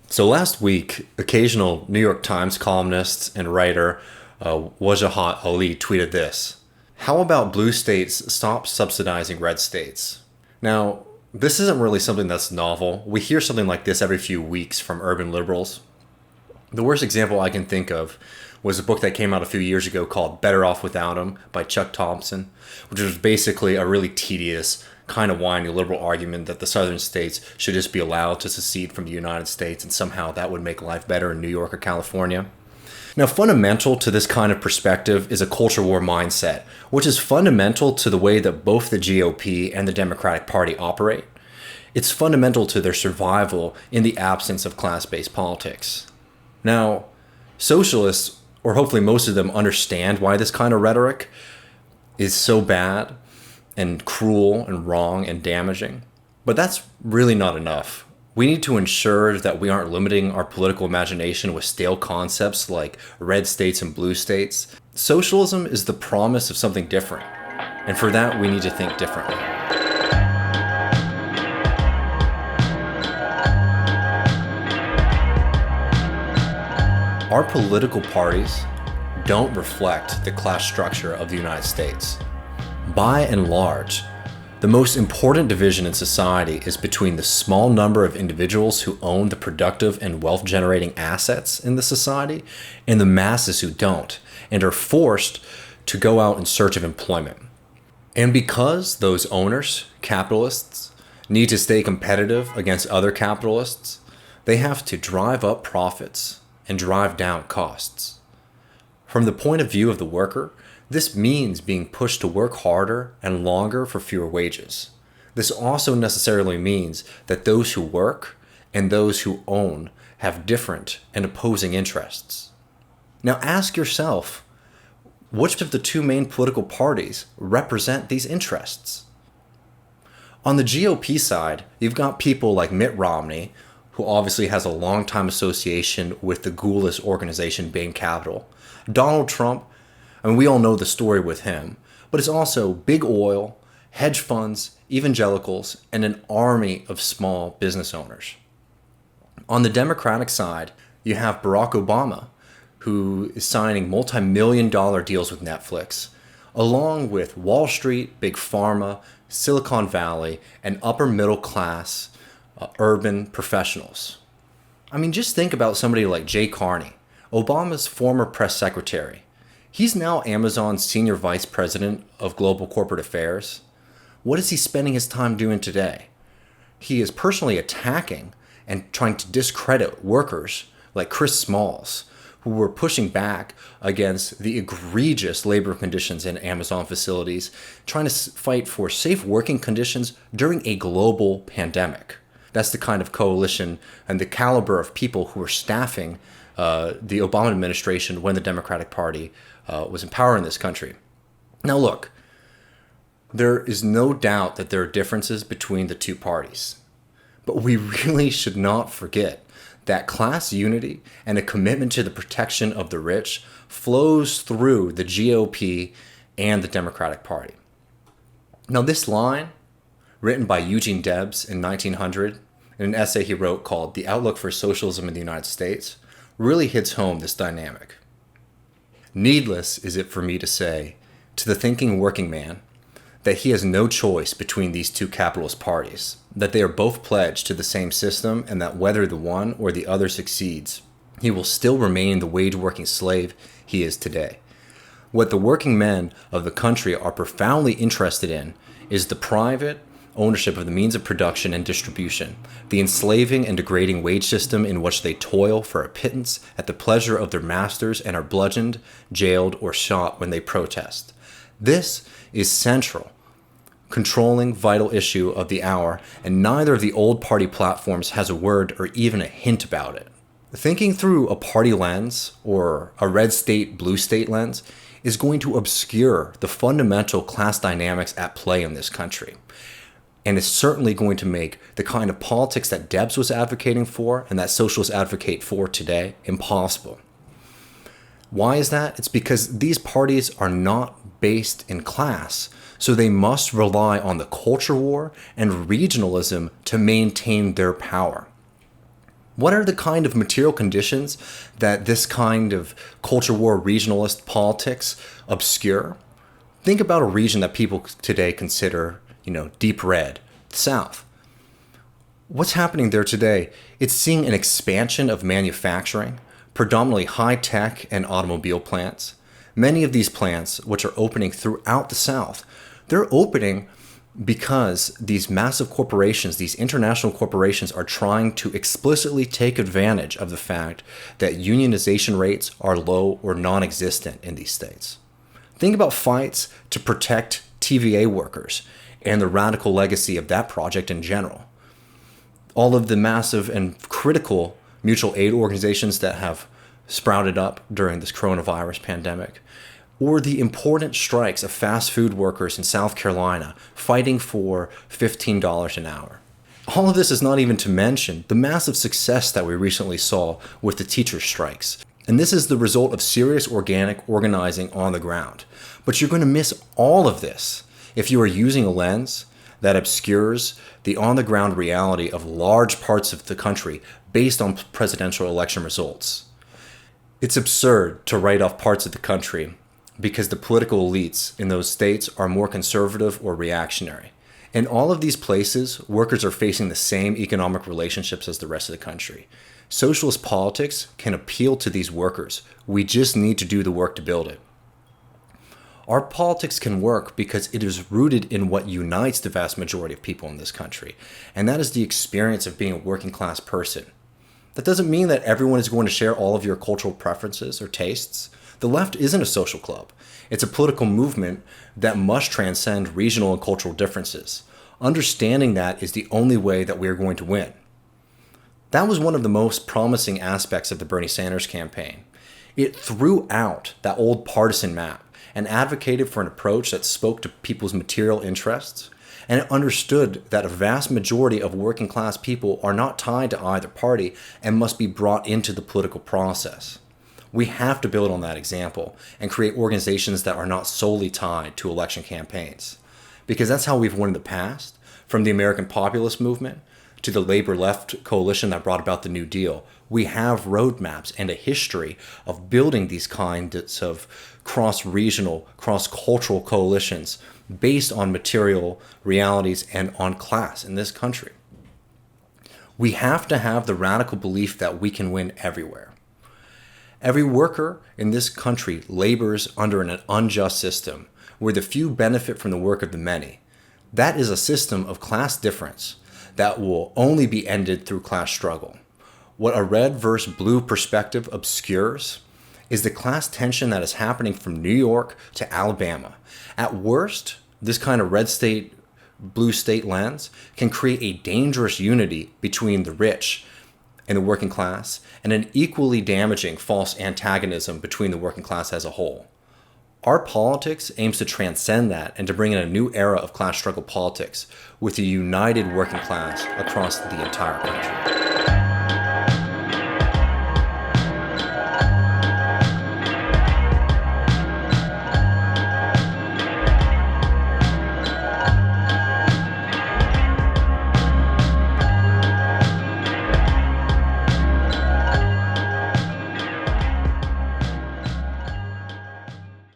So last week, occasional New York Times columnist and writer Wajahat Ali tweeted this. How about blue states stop subsidizing red states? Now, this isn't really something that's novel. We hear something like this every few weeks from urban liberals. The worst example I can think of was a book that came out a few years ago called Better Off Without Him by Chuck Thompson, which was basically a really tedious, kind of whiny liberal argument that the southern states should just be allowed to secede from the United States and somehow that would make life better in New York or California. Now, fundamental to this kind of perspective is a culture war mindset, which is fundamental to the way that both the GOP and the Democratic Party operate. It's fundamental to their survival in the absence of class-based politics. Now, socialists, or hopefully most of them, understand why this kind of rhetoric is so bad and cruel and wrong and damaging. But that's really not enough. We need to ensure that we aren't limiting our political imagination with stale concepts like red states and blue states. Socialism is the promise of something different, and for that we need to think differently. Our political parties don't reflect the class structure of the United States. By and large, the most important division in society is between the small number of individuals who own the productive and wealth-generating assets in the society and the masses who don't and are forced to go out in search of employment. And because those owners, capitalists, need to stay competitive against other capitalists, they have to drive up profits and drive down costs. From the point of view of the worker, this means being pushed to work harder and longer for fewer wages. This also necessarily means that those who work and those who own have different and opposing interests. Now ask yourself, which of the two main political parties represent these interests? On the GOP side, you've got people like Mitt Romney, who obviously has a long-time association with the ghoulish organization Bain Capital. Donald Trump, we all know the story with him, but it's also big oil, hedge funds, evangelicals, and an army of small business owners. On the Democratic side, you have Barack Obama, who is signing multi-million-dollar deals with Netflix, along with Wall Street, Big Pharma, Silicon Valley, and upper-middle-class urban professionals. Just think about somebody like Jay Carney, Obama's former press secretary. He's now Amazon's senior vice president of global corporate affairs. What is he spending his time doing today? He is personally attacking and trying to discredit workers like Chris Smalls, who were pushing back against the egregious labor conditions in Amazon facilities, trying to fight for safe working conditions during a global pandemic. That's the kind of coalition and the caliber of people who were staffing the Obama administration when the Democratic Party was in power in this country. Now look, there is no doubt that there are differences between the two parties. But we really should not forget that class unity and a commitment to the protection of the rich flows through the GOP and the Democratic Party. Now this line, written by Eugene Debs in 1900 in an essay he wrote called The Outlook for Socialism in the United States, really hits home this dynamic. Needless is it for me to say to the thinking working man that he has no choice between these two capitalist parties, that they are both pledged to the same system, and that whether the one or the other succeeds, he will still remain the wage-working slave he is today. What the working men of the country are profoundly interested in is the private ownership of the means of production and distribution, the enslaving and degrading wage system in which they toil for a pittance at the pleasure of their masters and are bludgeoned, jailed, or shot when they protest. This is central, controlling vital issue of the hour, and neither of the old party platforms has a word or even a hint about it. Thinking through a party lens or a red state, blue state lens is going to obscure the fundamental class dynamics at play in this country. And it's certainly going to make the kind of politics that Debs was advocating for and that socialists advocate for today impossible. Why is that? It's because these parties are not based in class, so they must rely on the culture war and regionalism to maintain their power. What are the kind of material conditions that this kind of culture war regionalist politics obscure? Think about a region that people today consider, deep red, the South. What's happening there today? It's seeing an expansion of manufacturing, predominantly high-tech and automobile plants. Many of these plants, which are opening throughout the South, they're opening because these massive corporations, these international corporations, are trying to explicitly take advantage of the fact that unionization rates are low or non-existent in these states. Think about fights to protect TVA workers and the radical legacy of that project in general. All of the massive and critical mutual aid organizations that have sprouted up during this coronavirus pandemic, or the important strikes of fast food workers in South Carolina fighting for $15 an hour. All of this is not even to mention the massive success that we recently saw with the teachers' strikes. And this is the result of serious organic organizing on the ground. But you're going to miss all of this if you are using a lens that obscures the on-the-ground reality of large parts of the country based on presidential election results. It's absurd to write off parts of the country because the political elites in those states are more conservative or reactionary. In all of these places, workers are facing the same economic relationships as the rest of the country. Socialist politics can appeal to these workers. We just need to do the work to build it. Our politics can work because it is rooted in what unites the vast majority of people in this country, and that is the experience of being a working class person. That doesn't mean that everyone is going to share all of your cultural preferences or tastes. The left isn't a social club. It's a political movement that must transcend regional and cultural differences. Understanding that is the only way that we are going to win. That was one of the most promising aspects of the Bernie Sanders campaign. It threw out that old partisan map and advocated for an approach that spoke to people's material interests, and it understood that a vast majority of working class people are not tied to either party and must be brought into the political process. We have to build on that example and create organizations that are not solely tied to election campaigns. Because that's how we've won in the past, from the American populist movement to the labor left coalition that brought about the New Deal. We have roadmaps and a history of building these kinds of cross-regional, cross-cultural coalitions based on material realities and on class in this country. We have to have the radical belief that we can win everywhere. Every worker in this country labors under an unjust system where the few benefit from the work of the many. That is a system of class difference that will only be ended through class struggle. What a red versus blue perspective obscures is the class tension that is happening from New York to Alabama. At worst, this kind of red state, blue state lens can create a dangerous unity between the rich and the working class, and an equally damaging false antagonism between the working class as a whole. Our politics aims to transcend that and to bring in a new era of class struggle politics with a united working class across the entire country.